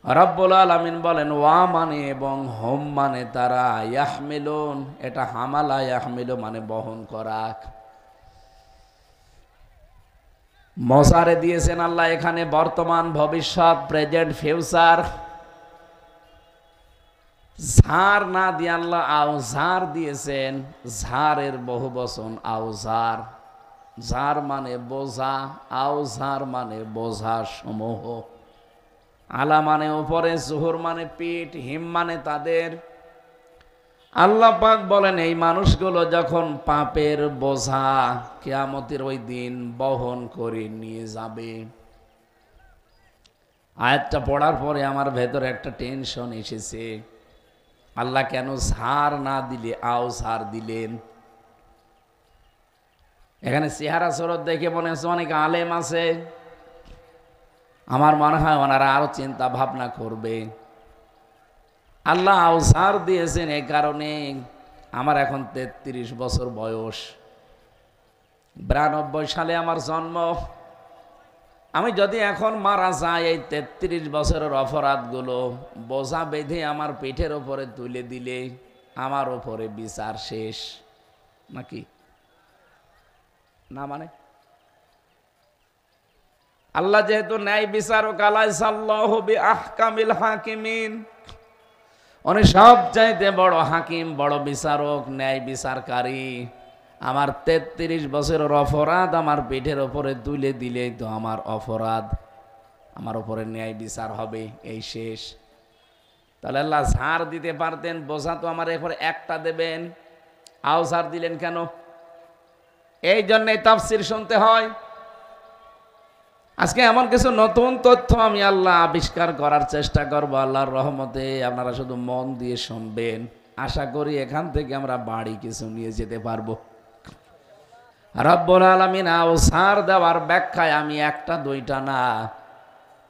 রব্বুল আলামিন বলেন ওয়া মানে এবং হোম মানে তারা, ইয়াহমিলুন এটা হামালা, ইয়াহমিলু মানে বহন করা। মশারে দিয়েছেন আল্লাহ এখানে বর্তমান, ভবিষ্যৎ, প্রেজেন্ট, ফিউচার। ঝাড় না দিয়ে আল্লাহ আওজার দিয়েছেন। ঝাড়ের বহু বচন আওজার। ঝার মানে বোঝা, আওজার মানে বোঝা সমূহ। আলা মানে উপরে, জুহুর মানে পিঠ, হিম মানে তাদের। আল্লাহ পাক বলেন এই মানুষগুলো যখন পাপের বোঝা কিয়ামতের ওই দিন বহন করে নিয়ে যাবে। আয়াতটা পড়ার পরে আমার ভেতরে একটা টেনশন এসেছে, আল্লাহ কেন ঝাড় না দিলে আওজার দিলেন? এখানে চেহারা সুরত দেখে মনে হচ্ছে অনেক আলেম আছে, আমার মনে হয় ওনারা আরো চিন্তা ভাবনা করবে। আল্লাহ আওজার দিয়েছেন এই কারণে, আমার এখন 33 বছর বয়স, 92 সালে আমার জন্ম। আমি যদি এখন মারা যাই, এই 33 বছরের অপরাধগুলো বোঝা বেঁধে আমার পিঠের ওপরে তুলে দিলে আমার ওপরে বিচার শেষ নাকি না? মানে আল্লাহ যেহেতু ন্যায় বিচারক, আলাইসাল্লাহু বিআহকামিল হাকিমিন, উনি সব চাইতে বড় হাকিম, বড় বিচারক, ন্যায় বিচারকারী। আমার 33 বছরের অপরাধ আমার পিঠের ওপরে তুলে দিলেই তো আমার অপরাধ, আমার ওপরে ন্যায় বিচার হবে, এই শেষ। তাহলে আল্লাহ ঝাড় দিতে পারতেন, বোঝা তো আমার এরপরে একটা দেবেন, আওজার দিলেন কেন? এই জন্যই তাফসীর শুনতে হয়। আজকে এমন কিছু নতুন তথ্য আমি আল্লাহ আবিষ্কার করার চেষ্টা করবো আল্লাহর রহমতে। আপনারা শুধু মন দিয়ে শুনবেন, আশা করি এখান থেকে আমরা বাড়ি কিছু নিয়ে যেতে পারবো। রব্বুল আলামিন আওসার দেওয়ার ব্যাখ্যায় আমি একটা দুইটা না,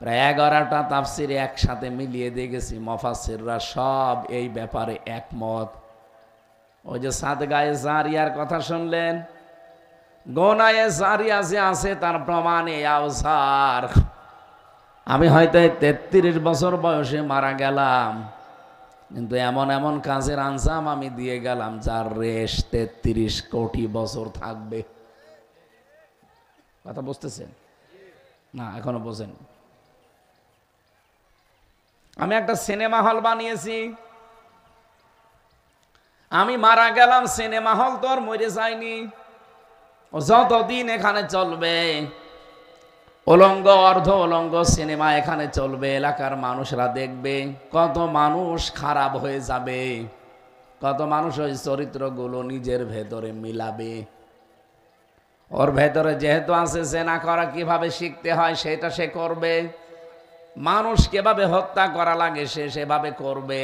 প্রায় 11টা তাফসীর একসাথে মিলিয়ে দেখেছি। মুফাসসিররা সব এই ব্যাপারে একমত। ওই যে সাদগায়ে জারিয়ার কথা শুনলেন, গোনায়ে জারিয়া যে আছে তার প্রমাণে আওসার। আমি হয়তো 33 বছর বয়সে মারা গেলাম, কিন্তু এমন এমন কাজের আঞ্জাম আমি দিয়ে গেলাম যার রেশ 33 কোটি বছর থাকবে। কথা বুঝতেছেন না? এখনো বোঝেন? আমি একটা সিনেমা হল বানিয়েছি। আমি মারা গেলাম, সিনেমা হল তো আর মরে যায়নি, যতদিন এখানে চলবে উলঙ্গ অর্ধ উলঙ্গ সিনেমা এখানে চলবে, এলাকার মানুষরা দেখবে। কত মানুষ খারাপ হয়ে যাবে, কত মানুষ ওই চরিত্রগুলো নিজের ভেতরে মিলাবে। ওর ভেতরে যেহেতু আছে জেনা করা কিভাবে শিখতে হয় সেটা সে করবে, মানুষ কিভাবে হত্যা করা লাগে সে সেভাবে করবে,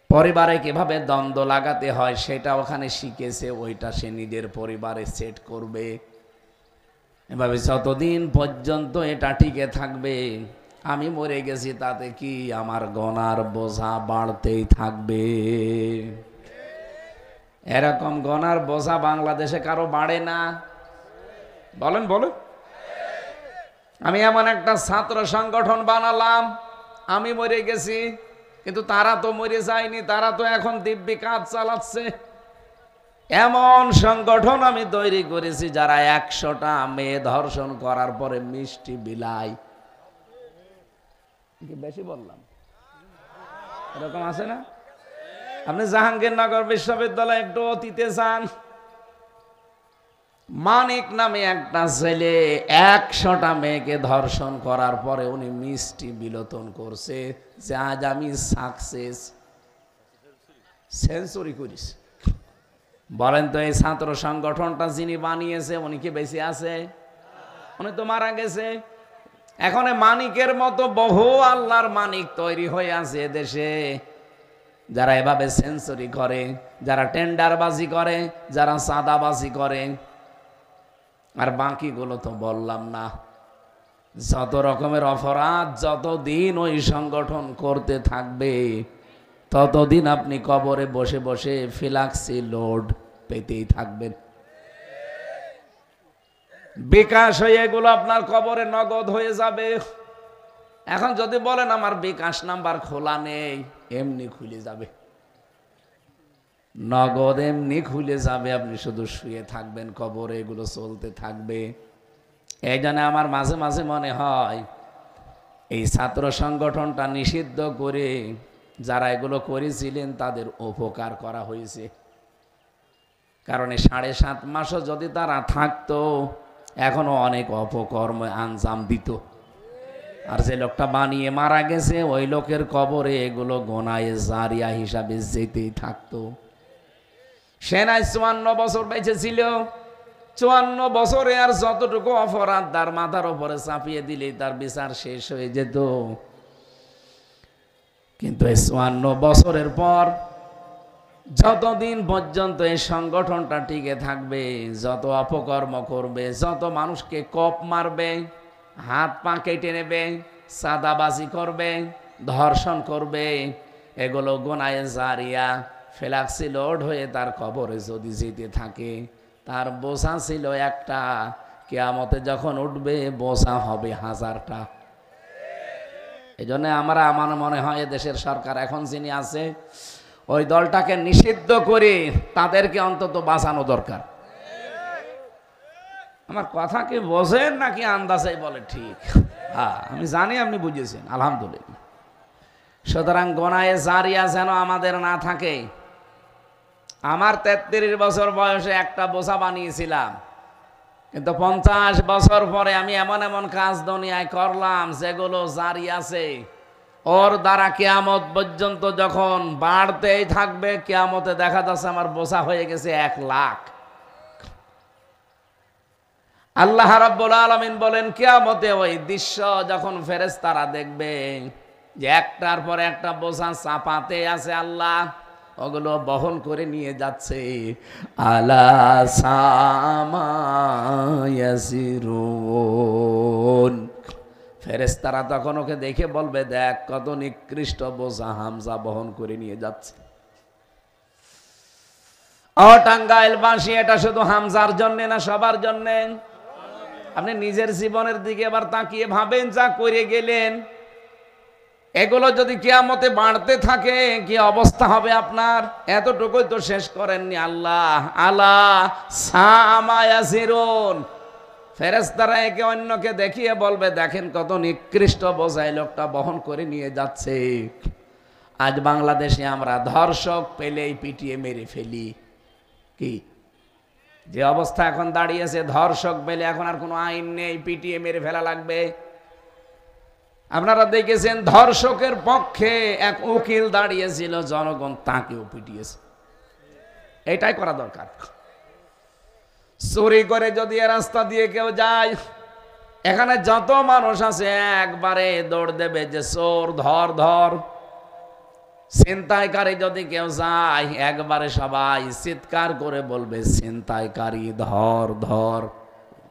পরিবারে কিভাবে দ্বন্দ্ব লাগাতে হয় সেটা ওখানে শিখেছে, ওইটা সে নিজের পরিবারে সেট করবে। এভাবে যতদিন পর্যন্ত এটা টিকে থাকবে, আমি মরে গেছি তাতে কি, আমার গনার বোঝা বাড়তেই থাকবে। এরকম গনার বোঝা বাংলাদেশে কারো বাড়ে না? বলেন বলেন। আমি এমন একটা ছাত্র সংগঠন বানালাম, আমি মরে গেছি, কিন্তু তারা তো মরে যায়নি, তারা তো এখন দিব্যি কাজ চালাচ্ছে। এমন সংগঠন আমি তৈরি করেছি যারা 100টা মেয়ে ধর্ষণ করার পরে মিষ্টি বিলাই। বেশি বললাম? এরকম আছে না? আপনি জাহাঙ্গীরনগর বিশ্ববিদ্যালয়ে একটু অতীতে যান, মানিক নামে একটা ছেলে 100টা মেয়েকে ধর্ষণ করার পরে উনি মিষ্টি বিলোতন করছে যে আজ আমি সাকসেস, সেঞ্চুরি করিস। বলেন তো এই ছাত্র সংগঠনটা যিনি বানিয়েছে উনি কি বেঁচে আছে? উনি তো মারা গেছে। এখন মানিকের মতো বহু আল্লাহর মানিক তৈরি হয়ে আছে দেশে, যারা এভাবে সেঞ্চুরি করে, যারা টেন্ডারবাজি করে, যারা চাঁদাবাজি করে। আর বাকিগুলো তো বললাম না। যত রকমের অপরাধ যতদিন ওই সংগঠন করতে থাকবে ততদিন আপনি কবরে বসে বসে ফিলাক্সি লোড পেতেই থাকবেন। বিকাশ হয়ে এগুলো আপনার কবরে নগদ হয়ে যাবে। এখন যদি বলেন আমার বিকাশ নাম্বার খোলা নেই, এমনি খুলে যাবে, নগদ এমনি খুলে যাবে, আপনি শুধু শুয়ে থাকবেন কবরে, এগুলো চলতে থাকবে। এই জন্য আমার মাঝে মাঝে মনে হয় এই ছাত্র সংগঠনটা নিষিদ্ধ করে যারা এগুলো করেছিলেন তাদের উপকার করা হয়েছে। কারণ 7.5 মাসও যদি তারা থাকতো এখনো অনেক অপকর্ম আঞ্জাম দিত। আর যে লোকটা বানিয়ে মারা গেছে ওই লোকের কবরে এগুলো গোনায়ে জারিয়া হিসাবে যেতেই থাকতো। সে নাই 54 বছর বেঁচে ছিল, 54 বছরে আর যতটুকু অপরাধ তার মাথার উপরে চাপিয়ে দিলেই তার বিচার শেষ হয়ে যেত। কিন্তু এই 54 বছরের পর যতদিন পর্যন্ত এই সংগঠনটা টিকে থাকবে, যত অপকর্ম করবে, যত মানুষকে কোপ মারবে, হাত পা কেটে নেবে, চাঁদাবাজি করবে, ধর্ষণ করবে, এগুলো গোনায়ে জারিয়া ফেলাক্সি লোড হয়ে তার কবরে যদি যেতে থাকে, তার বোঝা ছিল একটা, কিয়ামতে যখন উঠবে বোঝা হবে 1000টা। এই জন্য আমার মনে হয় দেশের সরকার এখন যিনি আছে ওই দলটাকে নিষিদ্ধ করে তাদেরকে অন্তত বাঁচানো দরকার। আমার কথা কি বোঝেন নাকি আন্দাজেই বলে? ঠিক, হ্যাঁ আমি জানি আপনি বুঝেছেন, আলহামদুলিল্লাহ। সুতরাং গোনায়ে জারিয়া যেন আমাদের না থাকে। আমার 33 বছর বয়সে একটা বোঝা বানিয়েছিলাম, কিন্তু 50 বছর পরে আমি এমন এমন কাজ দুনিয়ায় করলাম যেগুলো জারি আছে, ওর দ্বারা কিয়ামত পর্যন্ত যখন বাড়তেই থাকবে, কিয়ামতে দেখা যাচ্ছে আমার বোঝা হয়ে গেছে 1 লাখ। আল্লাহ রাব্বুল আলামিন বলেন কিয়ামতে ওই দৃশ্য যখন ফেরেশতারা দেখবে যে একটার পর একটা বোঝা চাপাতে আছে, আল্লাহ ওগুলো বহন করে নিয়ে যাচ্ছে। আলা সামায়াসিরুন, ফেরেশতারা তখন ওকে দেখে বলবে দেখ কত নিকৃষ্ট বোঝা হামজা বহন করে নিয়ে যাচ্ছে। ও টাঙ্গাইলবাসী, এটা শুধু হামজার জন্য না, সবার জন্য। আপনি নিজের জীবনের দিকে এবার তাকিয়ে ভাবেন, যা করে গেলেন এগুলো যদি কিয়ামতে বাড়তে থাকে কি অবস্থা হবে আপনার? এতটুকুই তো শেষ করেননি আল্লাহ। আলা সামায়াসিরুন, ফেরেশতারা একে অন্যকে দেখিয়ে বলবে দেখেন কত নিকৃষ্ট বোঝাই লোকটা বহন করে নিয়ে যাচ্ছে। আজ বাংলাদেশে আমরা ধর্ষক পেলেই পিটিয়ে মেরে ফেলি। কি যে অবস্থা এখন দাঁড়িয়েছে, ধর্ষক পেলে এখন আর কোনো আইন নেই, পিটিয়ে মেরে ফেলা লাগবে। আপনারা দেখেছেন ধর্ষকের পক্ষে এক উকিল দাঁড়িয়েছিল, জনগণ তাকেও পিটিয়েছে। এটাই করা দরকার। চুরি করে যদি রাস্তা দিয়ে কেউ যায়, এখানে যত মানুষ আছে একবারে দৌড় দেবে যে চোর ধর ধর। ছিনতাইকারী যদি কেউ যায় একবারে সবাই চিৎকার করে বলবে ছিনতাইকারী ধর ধর।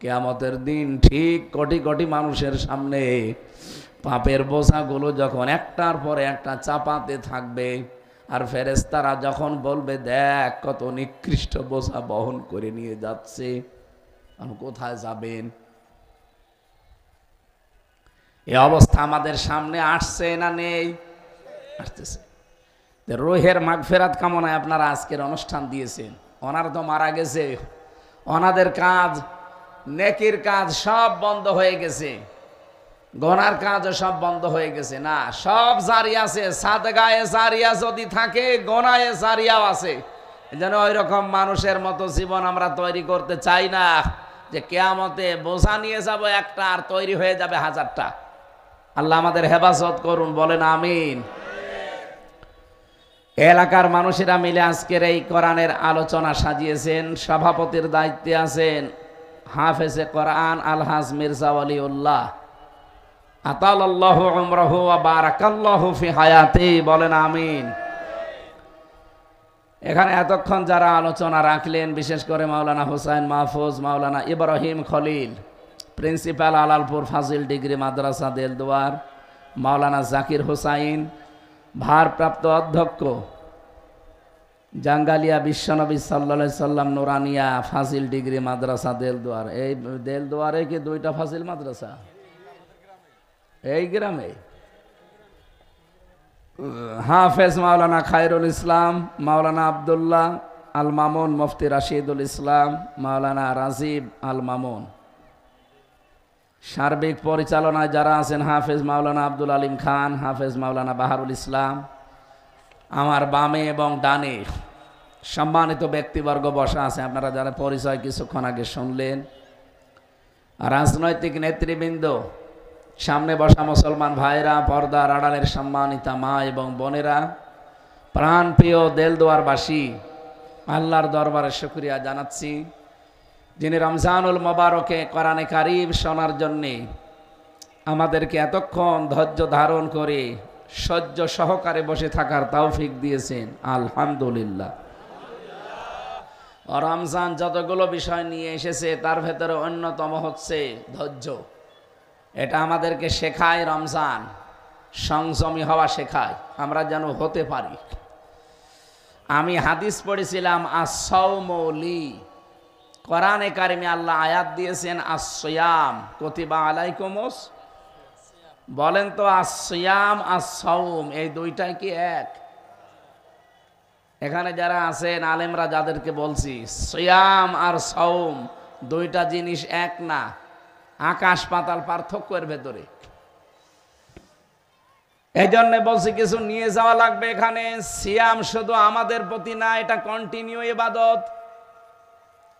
কিয়ামতের দিন ঠিক কোটি কোটি মানুষের সামনে পাপের বোঝাগুলো যখন একটার পরে একটা চাপাতে থাকবে, আর ফেরেশতারা যখন বলবে দেখ কত নিকৃষ্ট বোঝা বহন করে নিয়ে যাচ্ছে, কোথায় যাবেন? এই অবস্থা আমাদের সামনে আসছে না নেই? আসতেছে। রোহের মাগফিরাত কামনায় আপনারা আজকের অনুষ্ঠান দিয়েছেন। ওনার তো মারা গেছে, ওনাদের কাজ নেকির কাজ সব বন্ধ হয়ে গেছে, গোনার কাজও সব বন্ধ হয়ে গেছে। না, সব জারি আছে। সাদগায়ে জারিয়া যদি থাকে গোনায়ে জারিয়াও আছে। এজন্য ওই রকম মানুষের মতো জীবন আমরা তৈরি করতে চাই না যে কিয়ামতে বোঝা নিয়ে যাব একটা আর তৈরি হয়ে যাবে 1000টা। আল্লাহ আমাদের হেফাজত করুন, বলেন আমিন। এলাকার মানুষেরা মিলে আজকের এই কোরআনের আলোচনা সাজিয়েছেন। সভাপতির দায়িত্বে আছেন হাফেজে কোরআন আলহাজ মির্জা ওয়ালিউল্লাহ, আতালাল্লাহু উমরাহু ওয়া বারাকাল্লাহু ফি হায়াতি, বলেন আমিন। এখানে এতক্ষণ যারা আলোচনা রাখলেন, বিশেষ করে মাওলানা হুসাইন মাহফুজ, মাওলানা ইব্রাহিম খলিল, প্রিন্সিপাল আলালপুর ফাজিল ডিগ্রি মাদ্রাসা দেলদুয়ার, মাওলানা জাকির হুসাইন, ভারপ্রাপ্ত অধ্যক্ষ জাঙ্গালিয়া বিশ্বনবী সাল্লাল্লাহু আলাইহি সাল্লাম নুরানিয়া ফাজিল ডিগ্রি মাদ্রাসা দেলদুয়ার। এই দেলদুয়ারে কি 2টা ফাজিল মাদ্রাসা? এই গ্রামে হাফেজ মাওলানা খায়রুল ইসলাম, মাওলানা আব্দুল্লাহ আল মামুন, মুফতি রাশিদুল ইসলাম, মাওলানা রাজীব আল মামুন। সার্বিক পরিচালনায় যারা আছেন হাফেজ মাওলানা আব্দুল আলিম খান, হাফেজ মাওলানা বাহারুল ইসলাম। আমার বামে এবং ডানে সম্মানিত ব্যক্তিবর্গ বসা আছে, আপনারা যারা পরিচয় কিছুক্ষণ আগে শুনলেন। রাজনৈতিক নেতৃবৃন্দ, সামনে বসা মুসলমান ভাইরা, পর্দার আড়ালের সম্মানিতা মা এবং বোনেরা, প্রাণপ্রিয় দেলদুয়ারবাসী, আল্লাহর দরবারে শুকরিয়া জানাচ্ছি যিনি রমজানুল মোবারকে কোরআনে কারীম শোনার জন্যে আমাদেরকে এতক্ষণ ধৈর্য ধারণ করে সহ্য সহকারে বসে থাকার তৌফিক দিয়েছেন। আলহামদুলিল্লাহ। রমজান যতগুলো বিষয় নিয়ে এসেছে তার ভেতরে অন্যতম হচ্ছে ধৈর্য। এটা আমাদেরকে শেখায়, রমজান সংযমী হওয়া শেখায়, আমরা যেন হতে পারি। আমি হাদিস পড়েছিলাম as-sawmu li, কোরআনে কারিমে আল্লাহ আয়াত দিয়েছেন as-siyam কুতিবা আলাইকুমুস। বলেন তো as-siyam as-sawm এই দুইটাই কি এক? এখানে যারা আছেন আলেমরা যাদেরকে বলছি, সিয়াম আর সাওম দুইটা জিনিস এক না, আকাশ পাতাল পার্থক্যের ভেতরে। এই জন্য বলছি কিছু নিয়ে যাওয়া লাগবে এখানে। সিয়াম শুধু আমাদের প্রতি না, এটা কন্টিনিউ ইবাদত,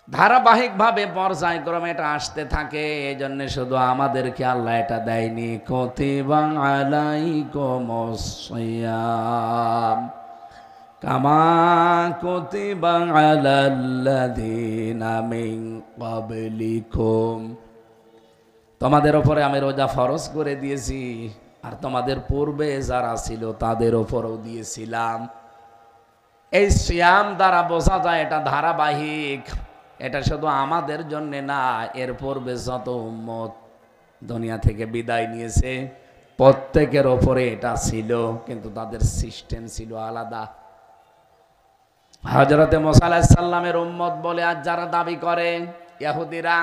ধারাবাহিকভাবে পর্যায়ক্রমে এটা আসতে থাকে। এই জন্য শুধু আমাদেরকে আল্লাহ এটা দেয়নি, কুতিবা আলাইকুমুস সিয়াম কামা কুতিবা আলাল্লাযীনা মিন ক্বাবলিকুম, তোমাদের উপরে আমি রোজা ফরজ করে দিয়েছি আর তোমাদের পূর্বে যারা ছিল তাদের উপরেও দিয়েছিলাম। এই সিয়াম দ্বারা বোঝা যায় এটা ধারাবাহিক, এটা শুধু আমাদের জন্য না, এর পূর্বে যত উম্মত দুনিয়া থেকে বিদায় নিয়েছে প্রত্যেকের ওপরে এটা ছিল, কিন্তু তাদের সিস্টেম ছিল আলাদা। হযরতে মুসা আলাইহিস সালামের উম্মত বলে আজ যারা দাবি করে ইহুদিরা,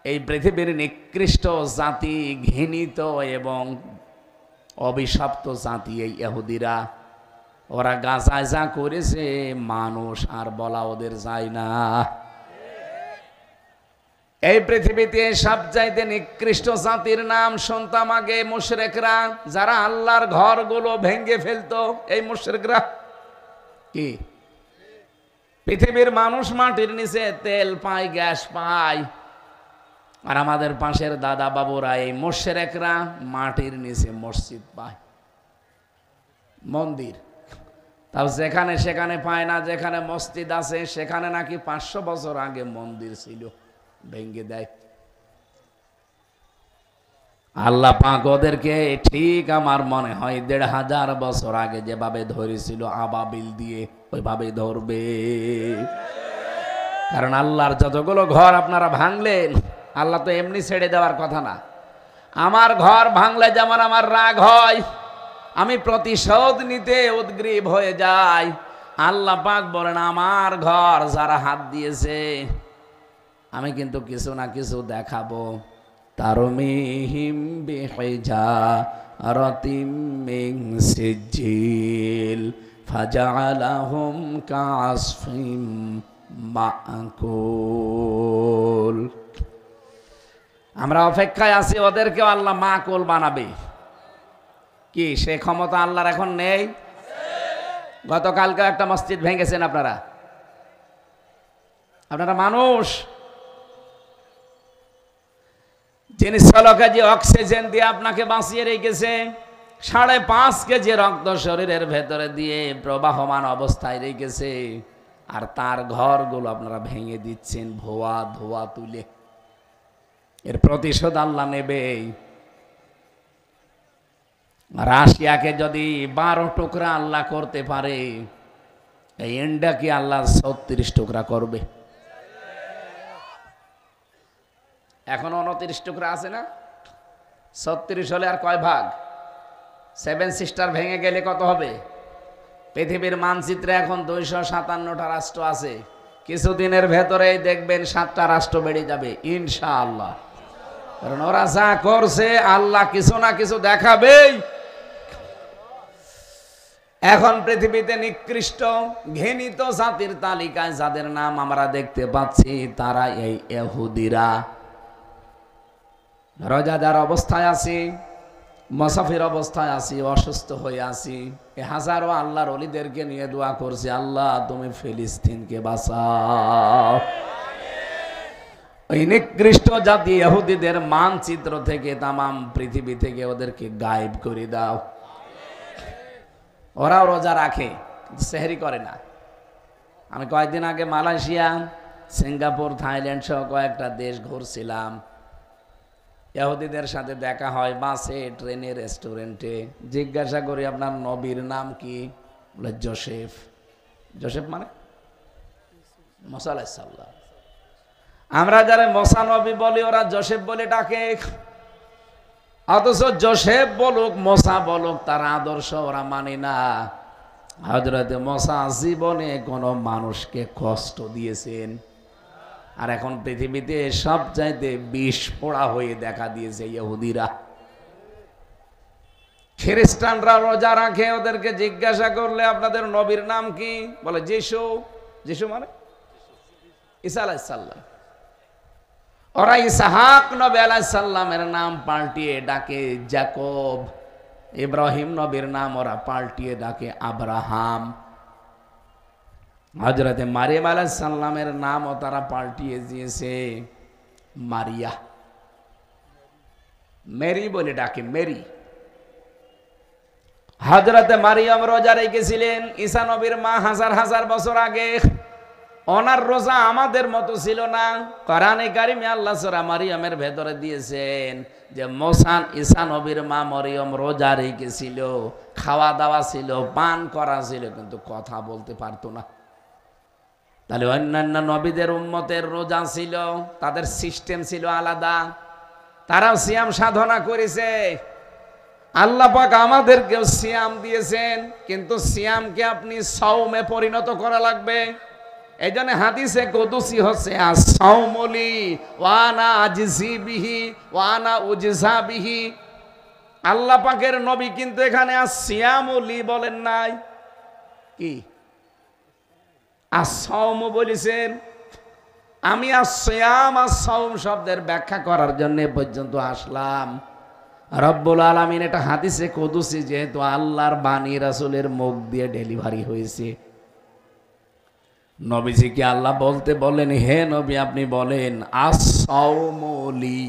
এই পৃথিবীর নিকৃষ্ট জাতি, ঘৃণিত এবং অভিশপ্ত জাতি এই ইহুদিরা। ওরা গাজায় যা করেছে মানুষ আর বলা ওদের যায় না। এই পৃথিবীতে সবচাইতে নিকৃষ্ট জাতির নাম শুনতাম আগে মুশরিকরা, যারা আল্লাহর ঘরগুলো ভেঙে ফেলতো। এই মুশরিকরা কি, পৃথিবীর মানুষ মাটির নিচে তেল পায়, গ্যাস পায়, আর আমাদের পাশের দাদা বাবুরা এই মুশরিকরা মাটির নিচে মসজিদ পায়, মন্দির। তাও যেখানে সেখানে পায় না, যেখানে মসজিদ আছে সেখানে নাকি 500 বছর আগে মন্দির ছিল, ভেঙে দেয়। আল্লাহ পাক ওদেরকে ঠিক আমার মনে হয় 1500 বছর আগে যেভাবে ধরেছিল আবাবিল দিয়ে, ওইভাবে ধরবে। কারণ আল্লাহর যতগুলো ঘর আপনারা ভাঙলেন, আল্লাহ তো এমনি ছেড়ে দেওয়ার কথা না। আমার ঘর ভাঙলে যেমন আমার রাগ হয়, আমি প্রতিশোধ নিতে উদ্গ্রীব হয়ে যাই, আল্লাহ পাক বলেন আমার ঘর যারা হাত দিয়েছে আমি কিন্তু কিছু না কিছু দেখাবো। তারমিহিম বিহিজারাতিম মিন সিজিল ফাজআলাহুম কাসফিম মাকুল। আমরা অপেক্ষায় আছি, ওদেরকেও আল্লাহ মাকুল বানাবে। কি সে ক্ষমতা আল্লাহর এখন নেই? গতকালকে একটা মসজিদ ভেঙেছেন আপনারা, মানুষ যিনি 16 কেজি অক্সিজেন দিয়ে আপনাকে বাঁচিয়ে রেখেছে, 5.5 কেজি রক্ত শরীরের ভেতরে দিয়ে প্রবাহমান অবস্থায় রেখেছে, আর তার ঘরগুলো আপনারা ভেঙে দিচ্ছেন ধোয়া ধোয়া তুলে। এর প্রতিশোধ আল্লাহ নেবে। রাশিয়াকে যদি 12 টুকরা আল্লাহ করতে পারে, এই ইন্ডিয়াকে আল্লাহ 36 টুকরা করবে। এখন 29 টুকরা আছে না, 36 হলে আর কয় ভাগ? 7 সিস্টার ভেঙে গেলে কত হবে? পৃথিবীর মানচিত্রে এখন 257টা রাষ্ট্র আছে। কিছুদিনের ভেতরেই দেখবেন 7টা রাষ্ট্র বেড়ে যাবে ইনশাআল্লাহ। কারণ ওরা যা করছে আল্লাহ কিছু না কিছু দেখাবেই। এখন পৃথিবীতে নিকৃষ্ট ঘৃণিত জাতির তালিকায় যাদের নাম আমরা দেখতে পাচ্ছি তারা এই ইহুদিরা। রোজাদার অবস্থায় আছি, মুসাফির অবস্থায় আছি, অসুস্থ হয়ে আছি, এই হাজারো আল্লাহর ওলিদেরকে নিয়ে দোয়া করছি, আল্লাহ তুমি ফিলিস্তিনকে বাঁচাও। ওই নিকৃষ্ট জাতি ইহুদিদের মানচিত্র থেকে, তামাম পৃথিবী থেকে ওদেরকে গায়েব করে দাও। ওরাও রোজা রাখে, সেহরি করে না। আমি কয়েকদিন আগে মালয়েশিয়া, সিঙ্গাপুর, থাইল্যান্ড সহ কয়েকটা দেশ ঘুরছিলাম। ইহুদিদের সাথে দেখা হয় বাসে, ট্রেনে, রেস্টুরেন্টে। জিজ্ঞাসা করি আপনার নবীর নাম কি? বলে জোসেফ। জোসেফ মানে মুসা আলাইহিস সালাম। আমরা যারা মুসা নবী বলি ওরা জোসেফ বলে ডাকে। অথচ জোসেফ বলুক, মুসা বলুক, তার আদর্শ ওরা মানে না। হযরত মুসা জীবনে কোনো মানুষকে কষ্ট দিয়েছেন, আর এখন পৃথিবীতে সব চাইতে বিষ পোড়া হয়ে দেখা দিয়েছে ইহুদিরা। খ্রিস্টানরা রোজা রাখে, ওদেরকে জিজ্ঞাসা করলে আপনাদের নবীর নাম কি? বলে যিশু। যিশু মানে ঈসা আলাইহিস সালাম। ওরা ইসহাক নবী আলাইহিস সালামের নাম পাল্টিয়ে ডাকে যাকব। ইব্রাহিম নবীর নাম ওরা পাল্টিয়ে ডাকে আব্রাহাম। হযরতে মারিয়াম আলাইহিস সালামের নামও তারা পাল্টিয়ে দিয়েছে মারিয়া। মেরি বলে ডাকে, মেরি। হযরতে মারিয়াম রোজা রেখেছিলেন ঈসা নবীর মা হাজার হাজার বছর আগে। ওনার রোজা আমাদের মতো ছিল না। কোরআনে কারিমে আল্লাহ সূরা মারিয়ামের ভেতরে দিয়েছেন যে ঈসা নবীর মা মরিয়ম রোজা রেখেছিল, খাওয়া দাওয়া ছিল, পান করা ছিল, কিন্তু কথা বলতে পারতো না। তাহলে অন্যান্য নবীদের উম্মতের রোজা ছিল, তাদের সিস্টেম ছিল আলাদা, তারাও সিয়াম সাধনা করেছে। আল্লাহ পাক আমাদেরকেও সিয়াম দিয়েছেন, কিন্তু সিয়ামকে আপনি সাওমে পরিণত করা লাগবে। এই জন্য হাদিসে কুদসি হচ্ছে আস-সাওমুলি ওয়া আনা আজজি বিহি ওয়া আনা উজজা বিহি। আল্লাহ পাকের নবী কিন্তু এখানে আস-সিয়ামুলি বলেন নাই, কি আস-সাওম বলেছেন। আমি আস-সিয়াম আস-সাওম শব্দের ব্যাখ্যা করার জন্য পর্যন্ত আসলাম। রব্বুল আলামিন এটা হাদিসে কুদসি, যেহেতু আল্লাহর বাণী রাসূলের মুখ দিয়ে ডেলিভারি হয়েছে, নবীজিকে আল্লাহ বলতে বলেন, হে নবী আপনি বলেন আস-সাওমুলি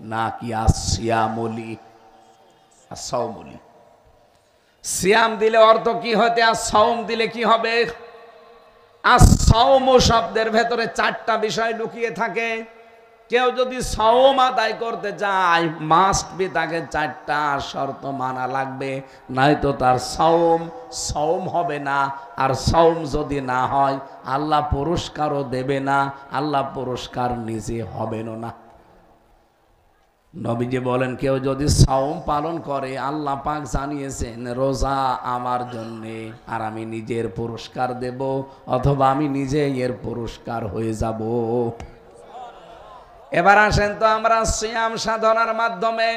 নাকি আস-সিয়ামুলি? আস-সাওমুলি। সিয়াম দিলে অর্থ কি হতে, আস-সাওম দিলে কি হবে? আস-সাওম শব্দের ভেতরে চারটা বিষয় লুকিয়ে থাকে। কেউ যদি সাওম আদায় করতে চায়, মাস্ট বি তাকে চারটা শর্ত মানা লাগবে, নয়তো তার সাওম হবে না। আর সাওম যদি না হয় আল্লাহ পুরস্কারও দেবে না, আল্লাহ পুরস্কার নিজে হবেনও না। নবীজি বলেন কেউ যদি সাওম পালন করে, আল্লাহ পাক জানিয়েছেন রোজা আমার জন্যে, আর আমি নিজের পুরস্কার দেব, অথবা আমি নিজে এর পুরস্কার হয়ে যাব। এবার আসেন তো আমরা সিয়াম সাধনার মাধ্যমে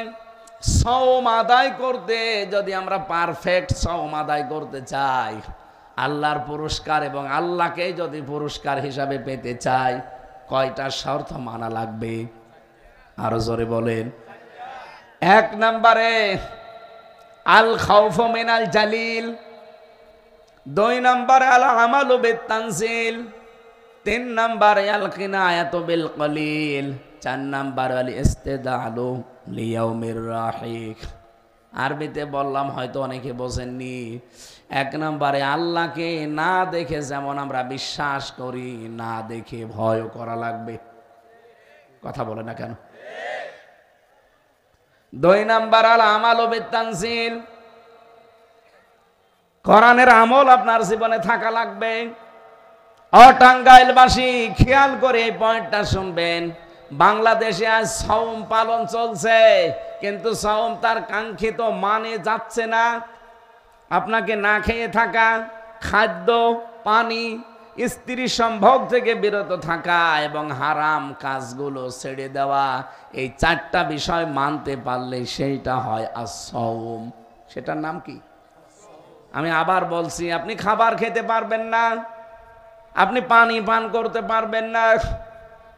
সাওম আদায় করতে, যদি আমরা পারফেক্ট সাওম আদায় করতে চাই, আল্লাহর পুরস্কার এবং আল্লাহকে যদি পুরস্কার হিসাবে পেতে চাই, কয়টা শর্ত মানা লাগবে? আরো জোরে বলেন। 1 নম্বরে আল খাউফু মিনাল জালিল, 2 নম্বরে আল আমালু বিত-তানজিল, 3 নম্বরে আল কিনায়াতু বিল কলিল, 4 নম্বরে আল ইস্তিদালু লিয়াউমির রাহিক। আরবিতে বললাম, হয়তো অনেকে বোঝেননি। 1 নম্বরে আল্লাহকে না দেখে যেমন আমরা বিশ্বাস করি, না দেখে ভয় করা লাগবে। কথা বলে না কেন? 2 নম্বর আল আমালু বিত-তানজিল, কোরআনের আমল আপনার জীবনে থাকা লাগবে। টাঙ্গাইলবাসী খেয়াল করে এই পয়েন্টটা শুনবেন। বাংলাদেশে আজ সাওম পালন চলছে, কিন্তু সাওম তার কাঙ্ক্ষিত মানে যাচ্ছে না। আপনাকে না খেয়ে থাকা, খাদ্য পানি স্ত্রী সম্ভোগ থেকে বিরত থাকা এবং হারাম কাজগুলো ছেড়ে দেওয়া, এই চারটা বিষয় মানতে পারলে সেইটা হয় as-সাওম। সেটার নাম কি? আমি আবার বলছি, আপনি খাবার খেতে পারবেন না, আপনি পানি পান করতে পারবেন না,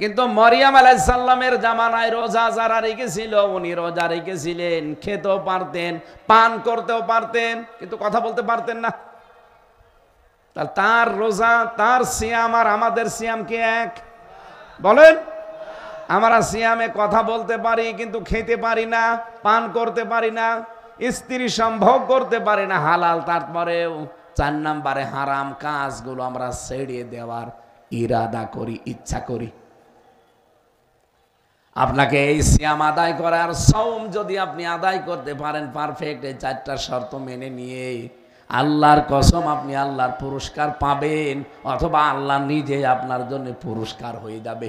কিন্তু মরিয়ম আলাইহিস সালামের জামানায় রোজা যারা রেখেছিল, উনি রোজা রেখেছিলেন, খেতেও পারতেন, পান করতেও পারতেন, কিন্তু কথা বলতে পারতেন না। তার রোজা, তার সিয়াম আর আমাদের সিয়াম কি এক? বলেন। আমরা সিয়ামে কথা বলতে পারি কিন্তু খেতে পারি না, পান করতে পারি না, স্ত্রী সম্ভোগ করতে পারি না হালাল, তারপরেও 4 নম্বরে হারাম কাজগুলো আমরা ছেড়ে দেওয়ার ইরাদা করি, ইচ্ছা করি। আপনাকে এই সিয়াম আদায় করার সাওম যদি আপনি আদায় করতে পারেন পারফেক্ট, এই 4টা শর্ত মেনে নিয়ে, আল্লাহর কসম আপনি আল্লাহর পুরস্কার পাবেন, অথবা আল্লাহ নিজে আপনার জন্য পুরস্কার হয়ে যাবে।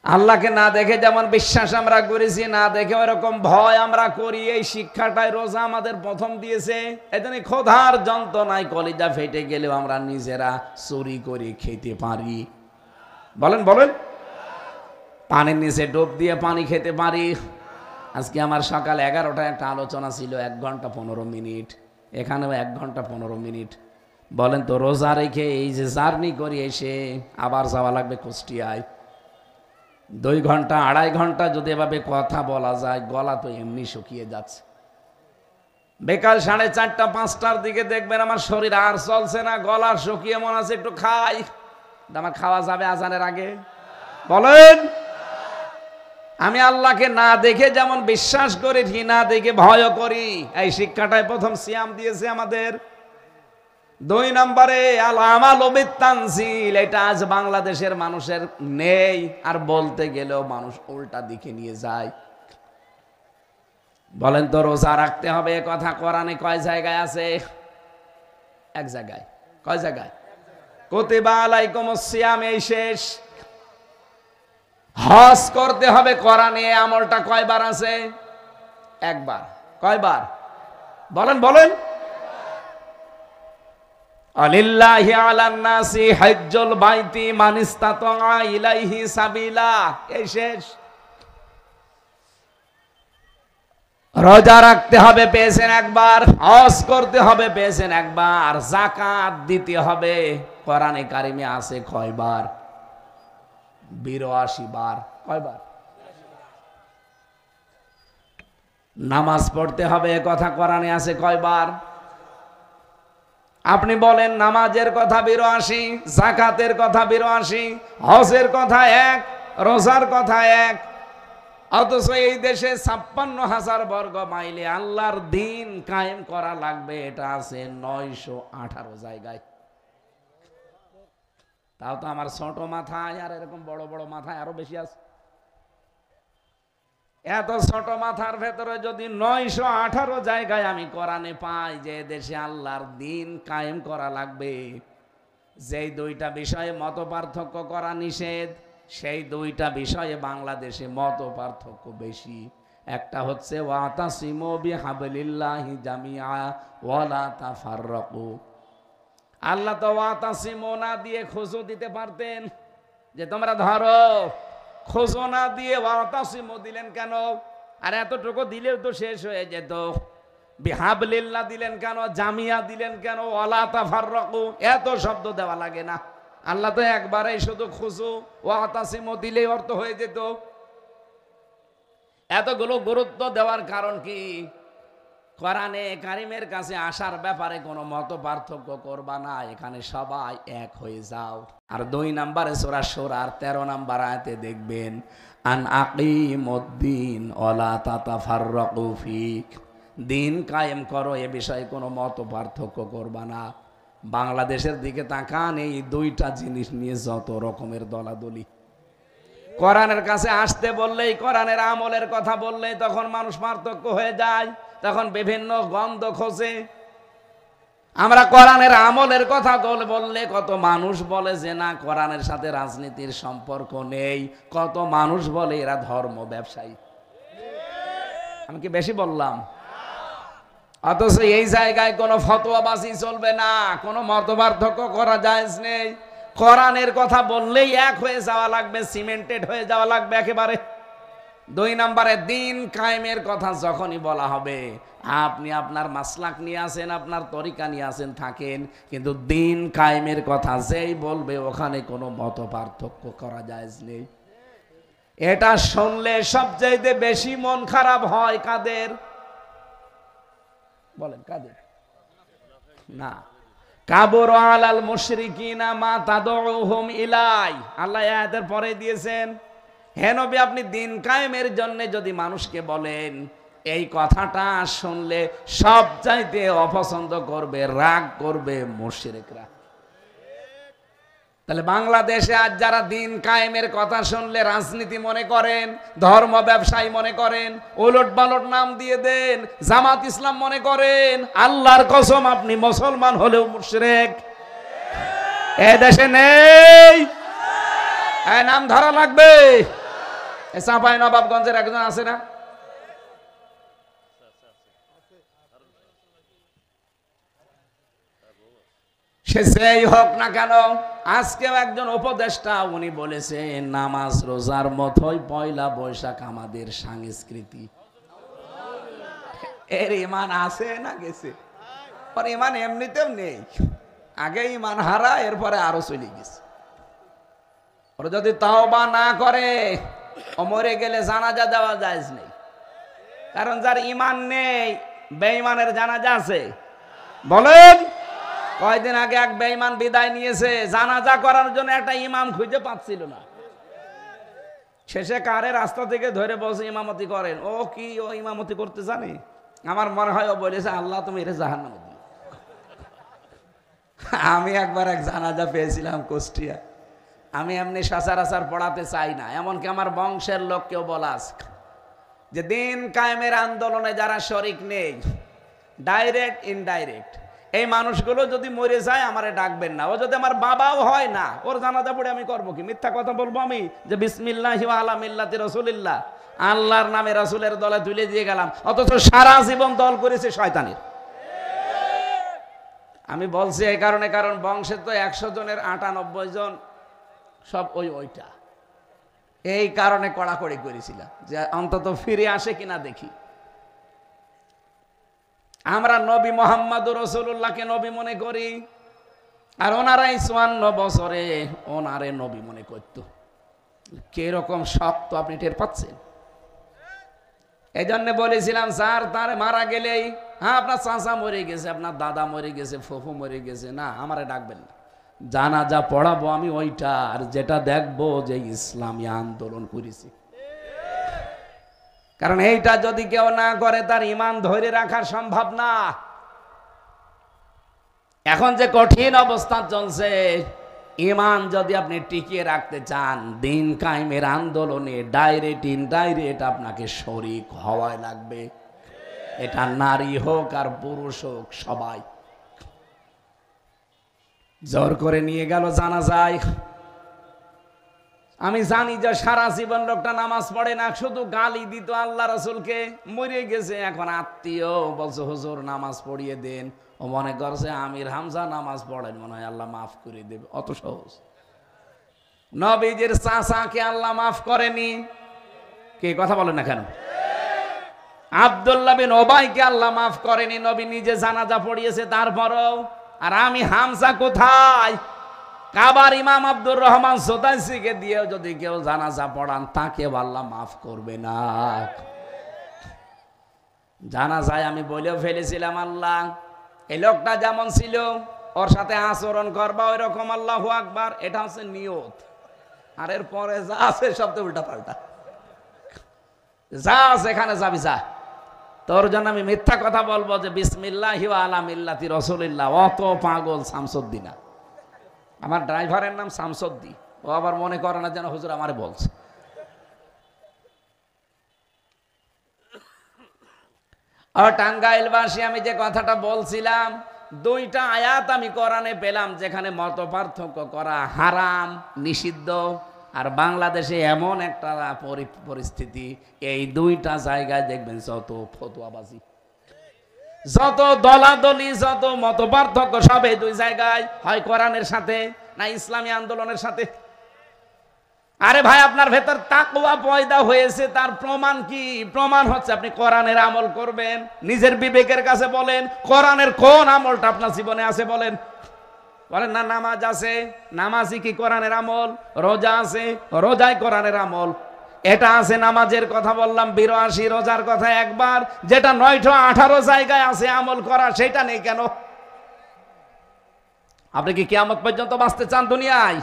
আল্লাহকে না দেখে যেমন বিশ্বাস আমরা করেছি, না দেখে ওরকম ভয় আমরা করি, এই শিক্ষাটাই রোজা আমাদের প্রথম দিয়েছে। এই জন্য ক্ষুধার যন্ত্রণায় কলিজা ফেটে গেলেও আমরা নিজেরা চুরি করে খেতে পারি। বলেন বলেন। পানির নিচে ডুব দিয়ে পানি খেতে পারি। আজকে আমার সকাল 11টায় একটা আলোচনা ছিল, 1 ঘন্টা 15 মিনিট, এখানেও 1 ঘন্টা 15 মিনিট। বলেন তো, রোজা রেখে এই যে জার্নি করি, এসে আবার যাওয়া লাগবে কুষ্টিয়ায়, 2 ঘন্টা 2.5 ঘন্টা যদি এভাবে কথা বলা যায়, গলা তো এমনি শুকিয়ে যাচ্ছে। বিকাল 4:30 5টার দিকে দেখবেন আমার শরীর আর চলছে না, গলা শুকিয়ে মনে আছে একটু খাই। আমার খাওয়া যাবে আজানের আগে? বলেন। আমি আল্লাহকে না দেখে যেমন বিশ্বাস করি, ঠিক না দেখে ভয় করি। এই শিক্ষাটাই প্রথম সিয়াম দিয়েছে আমাদের। 2 নম্বরে আল আমালু বিত-তানজিল, এটা আজ বাংলাদেশের মানুষের নেই, আর বলতে গেলেও মানুষ উল্টা দিকে নিয়ে যায়। বলেন তো, রোজা রাখতে হবে এ কথা কোরআনে কয় জায়গায় আছে? 1 জায়গায়। কয় জায়গায়? কুতিবা আলাইকুমুস সিয়াম, এই শেষ। হজ করতে হবে কোরআনে, আমলটা কয়বার আছে? 1 বার। কয়বার? বলেন বলেন। আলিল্লাহি আলান নাসি হজ্জুল বাইতি মান ইসতাতা ইলাইহি সাবিলা, এই শেষ। রোজা রাখতে হবে, পেয়েছেন 1 বার। হজ করতে হবে, পেয়েছেন 1 বার। যাকাত দিতে হবে, কোরআনে কারিমে আছে কয়বার? 82 বার। কয়বার? নামাজ পড়তে হবে এ কথা কোরআনে আছে কয়বার? আপনি বলেন, নামাজের কথা 82, যাকাতের কথা 82, হজের কথা 1, রোজার কথা 1, অথচ এই দেশে 56,000 বর্গ মাইলে আল্লাহর দিন কায়েম করা লাগবে, এটা আছে 918 জায়গায়। তাও তো আমার ছোট মাথায়, আর এরকম বড় বড় মাথায় আরো বেশি আছে। এত ছোট মাথার ভেতরে যদি 918 জায়গায় আমি কোরআনে পাই যে দেশে আল্লাহর দিন কায়েম করা লাগবে, যেই 2টা বিষয়ে মত পার্থক্য করা নিষেধ, সেই 2টা বিষয়ে বাংলাদেশে মত পার্থক্য বেশি। একটা হচ্ছে ওয়াতাসিমু বিহাবলিল্লাহি জামিআ ওয়ালা তাফাররাকু। আল্লাহ তো ওয়াতাসিমু না দিয়ে খুশু দিতে পারতেন, যে তোমরা ধরো। খুশু না দিয়ে ওয়াতাসিমু দিলেন কেন? আর এতটুকু দিলেও তো শেষ হয়ে যেত। বিহাবলিল্লাহ দিলেন কেন? জামিয়া দিলেন কেন? ওয়ালা তাফাররাকু, এত শব্দ দেওয়া লাগে না। আল্লাহ তো একবারেই শুধু খুশু ওয়াতাসিমু দিলেই অর্থ হয়ে যেত। এতগুলো গুরুত্ব দেওয়ার কারণ কি? কোরআনে কারিমের কাছে আসার ব্যাপারে কোনো মত পার্থক্য করবা না, এখানে সবাই এক হয়ে যাও। আর 2 নম্বরে সূরা শুরার 13 নম্বর আয়াতে দেখবেন, আন আকিমুদ্দিন ওয়ালা তাতাফাররাকু ফি, দিন কায়েম করো, এ বিষয়ে কোনো মত পার্থক্য করবা না। বাংলাদেশের দিকে তাকান, এই 2টা জিনিস নিয়ে যত রকমের দলাদলি। কোরআনের কাছে আসতে বললেই, কোরআনের আমলের কথা বললেই তখন মানুষ পার্থক্য হয়ে যায়, তখন বিভিন্ন গন্ধ খোঁজে। আমরা কোরআনের আমলের কথা বললে কত মানুষ বলে যে না, কোরআনের সাথে রাজনীতির সম্পর্ক নেই। কত মানুষ বলে এরা ধর্ম ব্যবসায়ী। আমি কি বেশি বললাম? অথচ এই জায়গায় কোনো ফতোয়াবাজি চলবে না, কোনো মতপার্থক্য করা জায়েজ নেই। কোরআনের কথা বললেই এক হয়ে যাওয়া লাগবে, সিমেন্টেড হয়ে যাওয়া লাগবে একেবারে। 2 নম্বরে দিন কায়েমের কথা যখনই বলা হবে, আপনি আপনার মাসলাক নিয়ে আসেন, আপনার তরিকা নিয়ে আসেন, থাকেন, কিন্তু দিন কায়েমের কথা যেই বলবে ওখানে কোনো মতপার্থক্য করা জায়েজ নেই। এটা শুনলে সবচাইতে বেশি মন খারাপ হয় কাদের? বলেন কাদের? না, কাবুর আলাল মুশরিকিনা মা তাদউহুম ইলাই। আল্লাহ আয়াতের পরে দিয়েছেন, হে নবী আপনি দিন কায়েমের জন্য যদি মানুষকে বলেন, এই কথাটা শুনলে সবচাইতে অপছন্দ করবে, রাগ করবে মুশরিকরা। তাহলে বাংলাদেশে আজ যারা দিন কায়েমের কথা শুনলে রাজনীতি মনে করেন, ধর্ম ব্যবসায়ী মনে করেন, ওলট পালট নাম দিয়ে দেন, জামাত ইসলাম মনে করেন, আল্লাহর কসম আপনি মুসলমান হলেও মুশরিক। এ দেশে নেই, নাম ধরা লাগবে। চাঁপাই নবাবগঞ্জের একজন আছে না, সে যেই হোক না কেন, আজকেও একজন উপদেষ্টা উনি বলেছেন নামাজ রোজার মতোই পয়লা বৈশাখ আমাদের সংস্কৃতি। এর ইমান আছে না গেছে? ওর ইমান এমনিতেও নেই, আগে ইমান হারা, এরপরে আরো চলে গেছে। ওর যদি তওবা না করে ও মরে গেলে জানাজা দেওয়া জায়েজ নেই। কারণ যার ইমান নেই, বেঈমানের জানাজা আছে? বলেন। কয়দিন আগে এক বেঈমান বিদায় নিয়েছে, জানাজা করার জন্য একটা ইমাম খুঁজে পাচ্ছিল না। শেষে কারে রাস্তা থেকে ধরে বসে ইমামতি করেন। ও কি ও ইমামতি করতে জানে? আমার মনে হয় ও বলেছে আল্লাহ তুমি এর জাহান্নামে দিও। আমি একবার এক জানাজা পেয়েছিলাম কুষ্টিয়া। আমি এমনি সচরাচর পড়াতে চাই না, এমনকি আমার বংশের লোককেও বলা আছে যে দিন কায়েমের আন্দোলনে যারা শরিক নেই, ডাইরেক্ট ইনডাইরেক্ট, এই মানুষগুলো যদি মরে যায় আমারে ডাকবেন না। ও যদি আমার বাবাও হয় না, ওর জানাজা পড়ে আমি করবো কি? মিথ্যা কথা বলবো আমি যে বিসমিল্লাহি ওয়া আলা মিল্লাতি রাসূলিল্লাহ, আল্লাহর নামে রাসূলের দলে তুলে দিয়ে গেলাম, অথচ সারা জীবন দল করেছে শয়তানের। আমি বলছি এই কারণে, কারণ বংশের তো 100 জনের 98 জন সব ওইটা। এই কারণে কড়াকড়ি করেছিলাম যে অন্তত ফিরে আসে কিনা দেখি। আমরা নবী মুহাম্মদুর রাসূলুল্লাহকে নবী মনে করি, আর ওনারাই 54 বছরে ওনারে নবী মনে করত। কিরকম শক্ত আপনি টের পাচ্ছেন? এই জন্য বলেছিলাম স্যার তার মারা গেলেই, হ্যাঁ আপনার চাচা মরে গেছে, আপনার দাদা মরে গেছে, ফুফু মরে গেছে, না আমারে ডাকবেন না। জানাজা পড়াবো আমি ওইটা, আর যেটা দেখবো যে ইসলামী আন্দোলন করেছি। কারণ এইটা যদি কেউ না করে তার ইমান ধরে রাখা সম্ভব না। এখন যে কঠিন অবস্থা চলছে, ইমান যদি আপনি টিকিয়ে রাখতে চান, দিন কায়েমের আন্দোলনে ডাইরেক্ট ইনডাইরেক্ট আপনাকে শরীক হওয়াই লাগবে। এটা নারী হোক আর পুরুষ হোক, সবাই। জোর করে নিয়ে গেল জানাজায়। আমি জানি যে সারা জীবন লোকটা নামাজ পড়ে না, শুধু গালি দিত আল্লাহ রাসূলকে, মরে গেছে। এখন আত্মীয় বলছে হুজুর নামাজ পড়িয়ে দেন, ও মনে করছে আমির হামজা নামাজ পড়েন, মনে হয় আল্লাহ মাফ করে দেবে। অত সহজ। নবীজির চাচাকে আল্লাহ মাফ করেনি, কে কথা বলেন না কেন? আব্দুল্লাহ বিন ওবাইকে আল্লাহ মাফ করেনি, নবী নিজে জানাজা পড়িয়েছে তারপরও। আর আমি হামজা কোথায়? কাবার ইমাম আব্দুর রহমান সোদাইসিকে দিয়েও যদি কেউ জানাজা পড়ান, তাকে আল্লাহ মাফ করবে না। জানাজায় আমি বলেও ফেলেছিলাম, আল্লাহ এই লোকটা যেমন ছিল ওর সাথে আচরণ করবা ওই রকম, আল্লাহু আকবার। এটা হচ্ছে নিয়ত। আর এর পরে যা আছে সব তো উল্টা পাল্টা। যা সেখানে যাবি যা। তোর জন্য আমি মিথ্যা কথা বলবো যে বিসমিল্লাহি ওয়া আলা মিল্লাতি রাসূলিল্লাহ? অত পাগল শামসুদ্দিন না। আমার ড্রাইভারের নাম শামসুদ্দিন, ও আবার মনে করে না যেন হুজুর আমারে বলছে। আর টাঙ্গাইলবাসী, আমি যে কথাটা বলছিলাম, 2টা আয়াত আমি কোরআনে পেলাম যেখানে মত পার্থক্য করা হারাম, নিষিদ্ধ। আর বাংলাদেশে এমন একটা পরিস্থিতি, এই 2টা জায়গায় দেখবেন যত ফতোয়াবাজি। যত দলাদলি, যত মত পার্থক্য সব এই দুই জায়গায়, হয় কোরআনের সাথে না ইসলামী আন্দোলনের সাথে। আরে ভাই, আপনার ভেতর তাকওয়া পয়দা হয়েছে, তার প্রমাণ কি? প্রমাণ হচ্ছে আপনি কোরআনের আমল করবেন। নিজের বিবেকের কাছে বলেন, কোরআনের কোন আমলটা আপনার জীবনে আছে বলেন। বলেন না নামাজ আছে, নামাজই কি কোরআনের আমল? রোজা আছে, রোজাই কোরআনের আমল। এটা আছে, নামাজের কথা বললাম 82, রোজার কথা একবার, যেটা 918 জায়গায় আছে আমল করা, সেটা নেই কেন? আপনি কি কিয়ামত পর্যন্ত বাঁচতে চান দুনিয়ায়?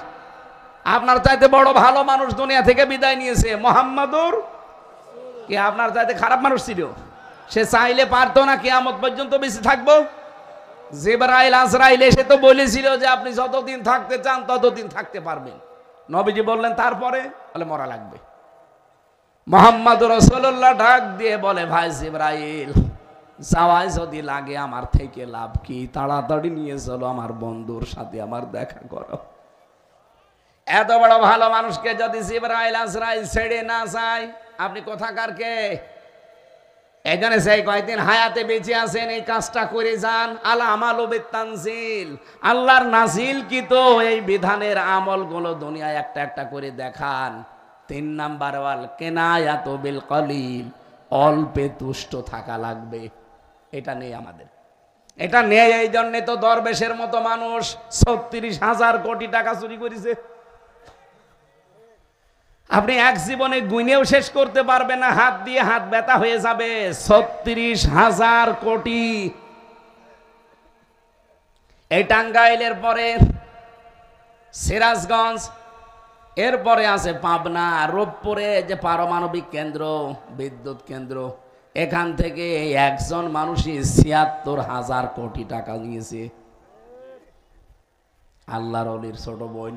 আপনার চাইতে বড় ভালো মানুষ দুনিয়া থেকে বিদায় নিয়েছে, মুহাম্মাদুর। কি আপনার চাইতে খারাপ মানুষ ছিল? সে চাইলে পারতো না কিয়ামত পর্যন্ত বেঁচে থাকবো? জিবরাইল আজরাইল এসে তো বলেছিল যে আপনি যতদিন থাকতে চান ততদিন থাকতে পারবেন। নবীজি বললেন তারপরে? বলে মরা লাগবে। মুহাম্মাদুর রাসূলুল্লাহ ডাক দিয়ে বলে, ভাই জিবরাইল, যাওয়াই যদি লাগে আমার থেকে লাভ কি? তাড়াতাড়ি নিয়ে চলো, আমার বন্ধুর সাথে আমার দেখা করো। এত বড় ভালো মানুষকে যদি জিবরাইল আজরাইল ছেড়ে না যায়, আপনি কোথাকার কে? এই জন্য সেই কয়েকদিন হায়াতে বেঁচে আছেন, এই কাজটা করে যান। আল আমালু বিত্তানজিল, আল্লাহর নাজিল কি তো এই বিধানের আমলগুলো দুনিয়ায় একটা একটা করে দেখান। 3 নাম্বার ওয়াল কেনায়াতু বিল কলিল, অল্পে তুষ্ট থাকা লাগবে। এটা নেই আমাদের, এটা নেই। এই জন্যে তো দরবেশের মতো মানুষ 36,000 কোটি টাকা চুরি করেছে। আপনি এক জীবনে গুনেও শেষ করতে পারবেন না, হাত দিয়ে হাত ব্যথা হয়ে যাবে। 36,000 কোটি। এই টাঙ্গাইলের পরে সিরাজগঞ্জ, এরপরে আছে পাবনা, রূপপুরে যে পারমাণবিক কেন্দ্র, বিদ্যুৎ কেন্দ্র, এখান থেকে একজন মানুষই 76,000 কোটি টাকা নিয়েছে। আল্লাহর ওলির ছোট বোন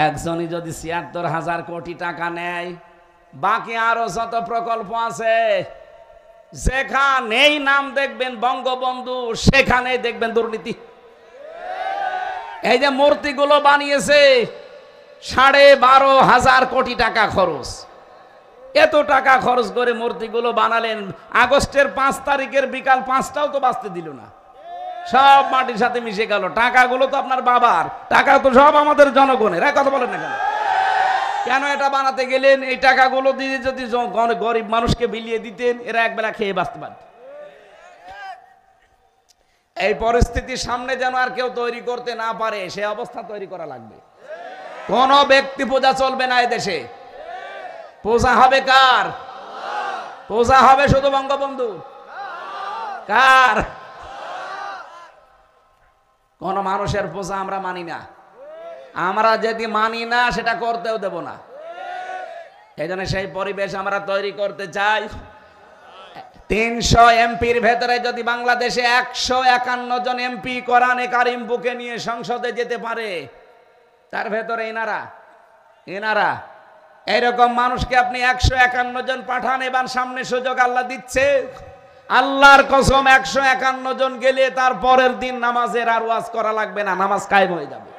একজনই যদি 76,000 কোটি টাকা নেয়, বাকি আরো যত প্রকল্প আছে, যেখানেই নাম দেখবেন বঙ্গবন্ধু, সেখানেই দেখবেন দুর্নীতি। এই যে মূর্তিগুলো বানিয়েছে, 12,500 কোটি টাকা খরচ। এত টাকা খরচ করে মূর্তিগুলো বানালেন, আগস্টের 5 তারিখের বিকাল 5টাও তো বাঁচতে দিল না, সব মাটির সাথে মিশে গেল। টাকাগুলো তো আপনার বাবার টাকা, তো সব আমাদের জনগণের। কথা বলেন না কেন? কেন এটা বানাতে গেলেন? এই টাকাগুলো দিয়ে যদি গরিব মানুষকে বিলিয়ে দিতেন, এরা একবেলা খেয়ে বাঁচতে পারত। এই পরিস্থিতির সামনে যেন আর কেউ তৈরি করতে না পারে, সে অবস্থা তৈরি করা লাগবে। কোন ব্যক্তি পূজা চলবে না এদেশে। পূজা হবে কার? পূজা হবে শুধু বঙ্গবন্ধু। কার? কোন মানুষের পূজা আমরা মানি না। আমরা যদি মানি না, সেটা করতেও দেব না। এই জন্য সেই পরিবেশ আমরা তৈরি করতে চাই। 300 এমপির ভেতরে যদি বাংলাদেশে 151 জন এমপি কোরআনে কারিম বুকে নিয়ে সংসদে যেতে পারে, তার ভেতরে এনারা এরকম মানুষকে আপনি 151 জন পাঠান। এবার সামনে সুযোগ আল্লাহ দিচ্ছে, আল্লাহর কসম 151 জন গেলে তার পরের দিন নামাজের আর ওয়াজ করা লাগবে না, নামাজ কায়েম হয়ে যাবে।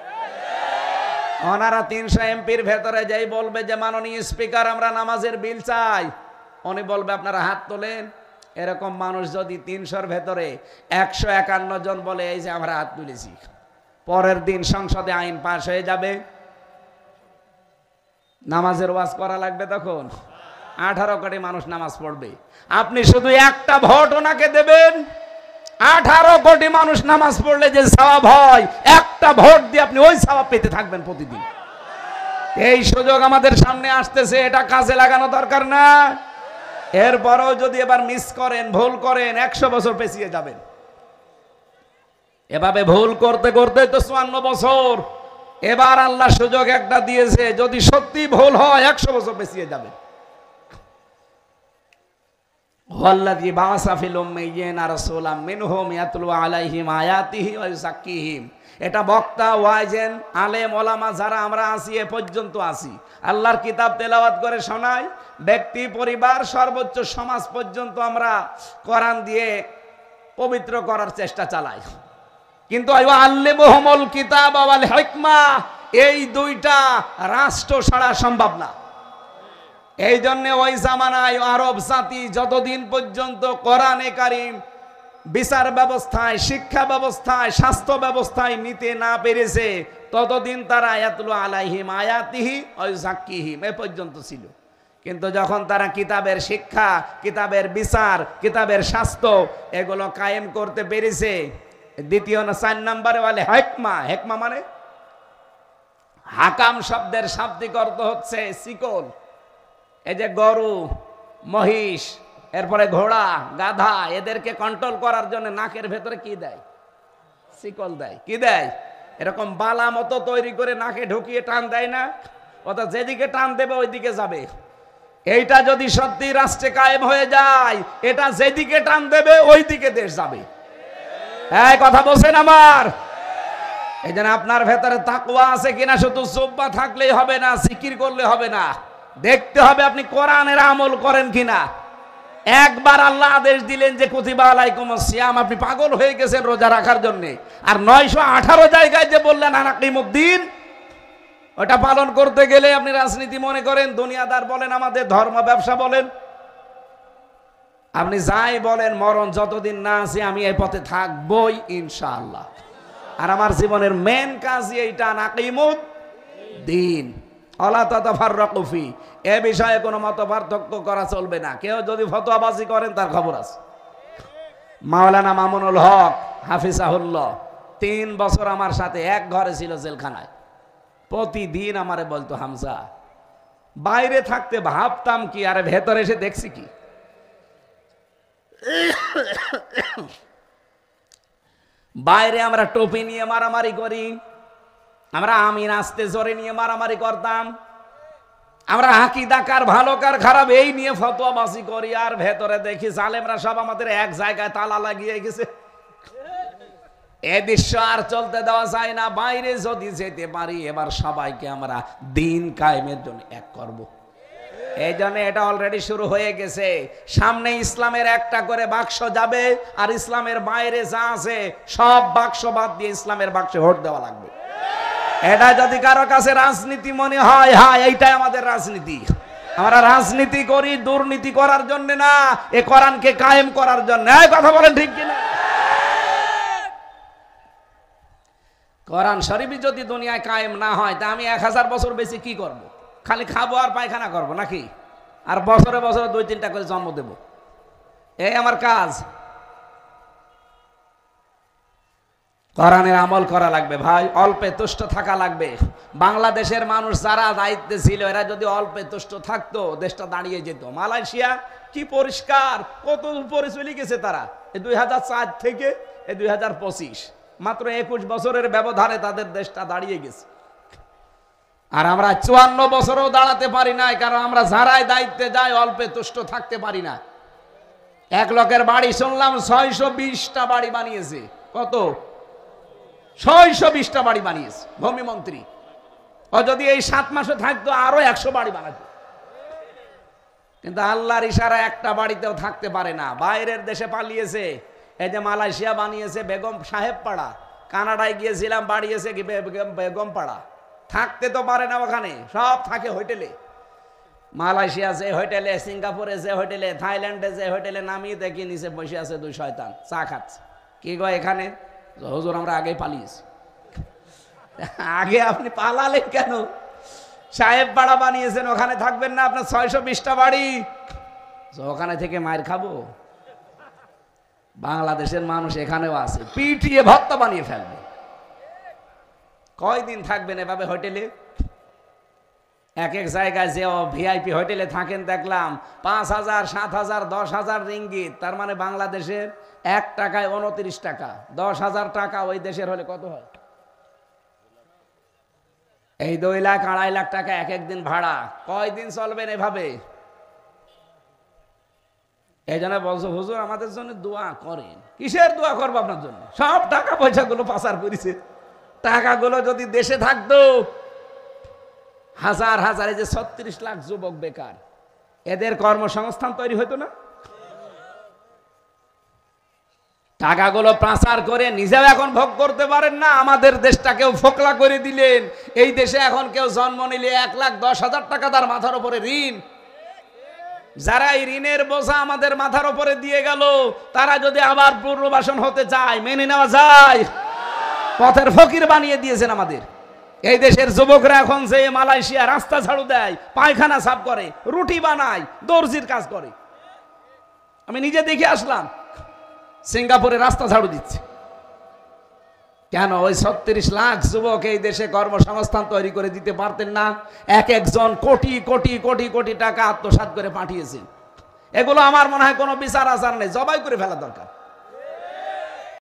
ওনারা 300 এমপির ভেতরে যাই বলবে যে মাননীয় স্পিকার, আমরা নামাজের বিল চাই, উনি বলবে আপনারা হাত তোলেন। এরকম মানুষ যদি 300-র ভেতরে 151 জন বলে এই যে আমরা হাত তুলেছি, পরের দিন সংসদে আইন পাশ হয়ে যাবে, নামাজের ওয়াজ করা লাগবে। তখন 18 কোটি মানুষ নামাজ পড়বে। আপনি শুধু একটা ভোট ওনাকে দেবেন, 18 কোটি মানুষ নামাজ পড়লে যে সওয়াব হয়, একটা ভোট দিয়ে আপনি ওই সওয়াব পেতে থাকবেন প্রতিদিন। এই সুযোগ আমাদের সামনে আসতেছে, এটা কাজে লাগানো দরকার না? এরপরেও যদি এবার মিস করেন, ভুল করেন, 100 বছর পেছিয়ে যাবেন। এভাবে ভুল করতে করতে তো 54 বছর। এবার আল্লাহ সুযোগ একটা দিয়েছে, যদি সত্যি ভুল হয় 100 বছর পেছিয়ে যাবে। ওয়াল্লাযী বাআসা ফিল উম্মিয়্যিনা রাসূলাম মিনহুম ইয়াতলু আলাইহিম আয়াতিহি ওয়া ইউযাক্কিহিম। এটা বক্তা, ওয়াইজেন, আলেম, ওলামা যারা আমরা আছি, এ পর্যন্ত আছি, আল্লাহর কিতাব তেলাওয়াত করে শোনাই। ব্যক্তি, পরিবার, সর্বোচ্চ সমাজ পর্যন্ত আমরা কোরআন দিয়ে পবিত্র করার চেষ্টা চালাই। কিন্তু আল্লিমুহুমুল কিতাব ওয়াল হিকমা, এই দুইটা রাষ্ট্র ছাড়া সম্ভব না। এই জন্য ওই জামানায় আরব জাতি যতদিন পর্যন্ত কোরআনে কারীম বিচার ব্যবস্থায়, শিক্ষা ব্যবস্থায়, স্বাস্থ্য ব্যবস্থায় নিতে না পেরেছে, ততদিন তারা ইয়াতলু আলাইহিম আয়াতিহি ওয়া ইউযাক্কিহিম এ পর্যন্ত ছিল। কিন্তু যখন তারা কিতাবের শিক্ষা, কিতাবের বিচার, কিতাবের স্বাস্থ্য এগুলো কায়েম করতে পেরেছে, দ্বিতীয় না 4 নম্বরে বলে হিকমা। হিকমা মানে হাকাম শব্দের শাব্দিক অর্থ হচ্ছে শিকল। এই যে গরু, মহিষ, এরপরে ঘোড়া, গাধা, এদেরকে কন্ট্রোল করার জন্য নাকের ভেতরে কি দেয়? শিকল দেয়। কি দেয়? এরকম বালা মতো তৈরি করে নাকে ঢুকিয়ে টান দেয় না? অর্থাৎ যেদিকে টান দেবে ওইদিকে যাবে। এইটা যদি সত্যি রাষ্ট্রে কায়েম হয়ে যায়, এটা যেদিকে টান দেবে ওইদিকে দেশ যাবে। এই কথা বলছেন আমার? এই জন্য আপনার ভেতরে তাকওয়া আছে কিনা শুধু জুব্বা থাকলেই হবে না, জিকির করলে হবে না, দেখতে হবে আপনি কোরআনের আমল করেন কিনা। একবার আল্লাহ আদেশ দিলেন যে কুতিবা আলাইকুমুস সিয়াম, আপনি পাগল হয়ে গেছেন রোজা রাখার জন্য। আর 918 জায়গায় যে বললেন আনাকিমুদ্দিন, ওটা পালন করতে গেলে আপনি রাজনীতি মনে করেন, দুনিয়াদার বলেন, আমাদের ধর্ম ব্যবসা বলেন, আপনি যাই বলেন, মরণ যতদিন না আছে আমি এই পথে থাকবই ইনশাআল্লাহ। আর আমার জীবনের মেন কাজই এইটা, আনাকিমুদ্দিন ওয়ালা তাতাফাররাকু ফি। এ বিষয়ে কোনো মত পার্থক্য করা চলবে না। কেউ যদি ফতোয়াবাজি করেন তার খবর আছে। মাওলানা মামুনুল হক হাফিজাহুল্লাহ 3 বছর আমার সাথে এক ঘরে ছিল জেলখানায়। প্রতিদিন আমারে বলতো, হামজা বাইরে থাকতে ভাবতাম কি, আর ভেতরে এসে দেখছি কি। বাইরে আমরা টুপি নিয়ে মারামারি করি, আমরা আমিন আস্তে জোরে নিয়ে মারামারি করতাম, আমরা আকীদা কার ভালো কার খারাপ এই নিয়ে ফতোয়াবাজি করি, আর ভেতরে দেখি জালেমরা সব আমাদের এক জায়গায় তালা লাগিয়ে গেছে। এ দৃশ্য আর চলতে দেওয়া যায় না। বাইরে যদি যেতে পারি, এবার সবাইকে আমরা দিন কায়েমের জন্য এক করব। এই জন্য এটা অলরেডি শুরু হয়ে গেছে। সামনে ইসলামের একটা করে বাক্স যাবে, আর ইসলামের বাইরে যা আছে সব বাক্স বাদ দিয়ে ইসলামের বাক্সে ভোট দেওয়া লাগবে। এটা যদি কারো কাছে রাজনীতি মনে হয়, হ্যাঁ এইটাই আমাদের রাজনীতি। আমরা রাজনীতি করি দুর্নীতি করার জন্য না, এ কোরআনকে কায়েম করার জন্য। এই কথা বলেন ঠিক কিনা? কোরআন শরীফ যদি দুনিয়ায় কায়েম না হয়, তা আমি 1000 বছর বেশি কি করব? খালি খাবো আর পায়খানা করব নাকি? আর বছরে বছরে 2-3টা করে জন্ম দেব, এই আমার কাজ। কোরআনের আমল করা লাগবে ভাই, অল্পে তুষ্ট থাকা লাগবে। বাংলাদেশের মানুষ যারা দায়িত্বে ছিল, এরা যদি অল্পে তুষ্ট থাকতো, দেশটা দাঁড়িয়ে যেত। মালয়েশিয়া কি পরিষ্কার, কত উপরে চলে গেছে তারা। এই 2004 থেকে এই 2025, মাত্র 21 বছরের ব্যবধানে তাদের দেশটা দাঁড়িয়ে গেছে। আর আমরা 54 বছরও দাঁড়াতে পারি না, কারণ আমরা যারাই দায়িত্বে যাই অল্পে তুষ্ট থাকতে পারি না। এক লোকের বাড়ি শুনলাম 620টা বাড়ি বানিয়েছে। কত? 620টা বাড়ি বানিয়েছে ভূমি মন্ত্রী। ও যদি এই 7 মাসে থাকতো আরো 100 বাড়ি বানাতো। কিন্তু আল্লাহর ইশারা একটা বাড়িতেও থাকতে পারে না, বাইরের দেশে পালিয়েছে। এই যে মালয়েশিয়া বানিয়েছে বেগম সাহেব পাড়া, কানাডায় গিয়েছিলাম, বাড়িয়েছে কি বেগম পাড়া। থাকতে তো পারে না ওখানে, সব থাকে হোটেলে। মালয়েশিয়া যে হোটেলে, সিঙ্গাপুরে যে হোটেলে, থাইল্যান্ডে যে হোটেলে, নামিয়ে দেখি নিচে বসে আছে 2 শয়তান চা খাচ্ছে। কি গো এখানে? হুজুর আমরা আগে পালিয়েছি। আগে আপনি পালালেন কেন? সাহেব পাড়া বানিয়েছেন, ওখানে থাকবেন না? আপনার 620টা বাড়ি, ওখানে থেকে মায়ের খাবো? বাংলাদেশের মানুষ এখানেও আছে, পিটিয়ে ভর্তা বানিয়ে ফেলবে। কয়দিন থাকবেন এভাবে হোটেলে? এক এক জায়গায় যে ভিআইপি হোটেলে থাকেন দেখলাম 5,000, 7,000, 10,000 রিঙ্গিত। তার মানে বাংলাদেশের 1 টাকায় 29 টাকা। 10,000 টাকা ওই দেশের হলে কত হয়? এই 2 লাখ 2.5 লাখ টাকা এক একদিন ভাড়া। কয়দিন চলবেন এভাবে? এই জন্য বলছো হুজুর আমাদের জন্য দোয়া করেন। কিসের দোয়া করবো আপনার জন্য? সব টাকা পয়সাগুলো পাচার করেছে। টাকাগুলো যদি দেশে থাকতো, হাজার হাজার, এই যে 36 লাখ যুবক বেকার, এদের কর্মসংস্থান তৈরি হতো না? টাকাগুলো পাচার করে নিজেও এখন ভোগ করতে পারেন না, আমাদের দেশটাকেও ফোকলা করে দিলেন। এই দেশে এখন কেউ জন্ম নিলে 1,10,000 টাকা তার মাথার উপরে ঋণ। যারা এই ঋণের বোঝা আমাদের মাথার উপরে দিয়ে গেল, তারা যদি আবার পুনর্বাসন হতে চায়, মেনে নেওয়া যায়? পথের ফকির বানিয়ে দিয়েছেন আমাদের। এই দেশের যুবকরা এখন যে মালয়েশিয়া রাস্তা ঝাড়ু দেয়, পায়খানা সাফ করে, রুটি বানায়, দর্জির কাজ করে। আমি নিজে দেখে আসলাম, সিঙ্গাপুরে রাস্তা ঝাড়ু দিচ্ছে। কেন? ওই 36 লাখ যুবক এই দেশে কর্মসংস্থান তৈরি করে দিতে পারতেন না? এক একজন কোটি কোটি কোটি কোটি টাকা আত্মসাৎ করে পাঠিয়েছেন। এগুলো আমার মনে হয় কোনো বিচার আচার নেই, জবাই করে ফেলা দরকার।